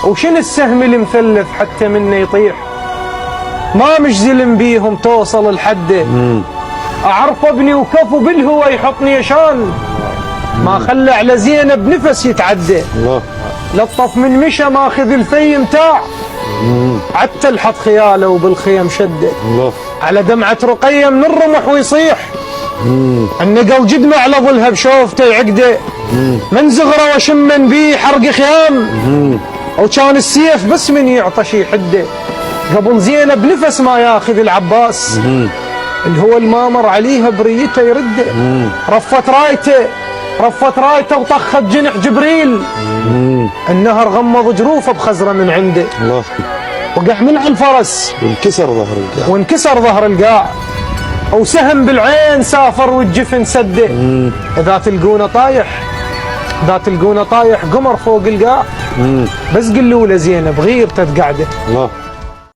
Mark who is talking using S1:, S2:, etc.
S1: وشن السهم المثلث حتى منه يطيح، ما مش زلم بيهم توصل الحد. اعرف ابني وكفو بالهوى يحطني يشان، ما خلى على زينب نفس يتعدى.
S2: الله.
S1: لطف من مشى ماخذ الفي متاع، عتل حط خياله وبالخيم شده.
S2: الله.
S1: على دمعة رقية من الرمح ويصيح، النقل جدمه على ظلها بشوفته يعقده. من زغره وشمن بيه حرق خيام، وكان السيف بس من يعطش يحده. قبل زينب نفس ما ياخذ العباس، اللي هو المامر عليها بريته يرده. رفت رايته وطخت جنح جبريل، النهر غمض جروفه بخزره من عنده.
S2: الله.
S1: وقع من على الفرس وانكسر ظهر القاع، وسهم بالعين سافر والجفن سده. اذا تلقونه طايح قمر فوق القاع، بس قلوا له زينب غيرته قاعده.
S2: الله.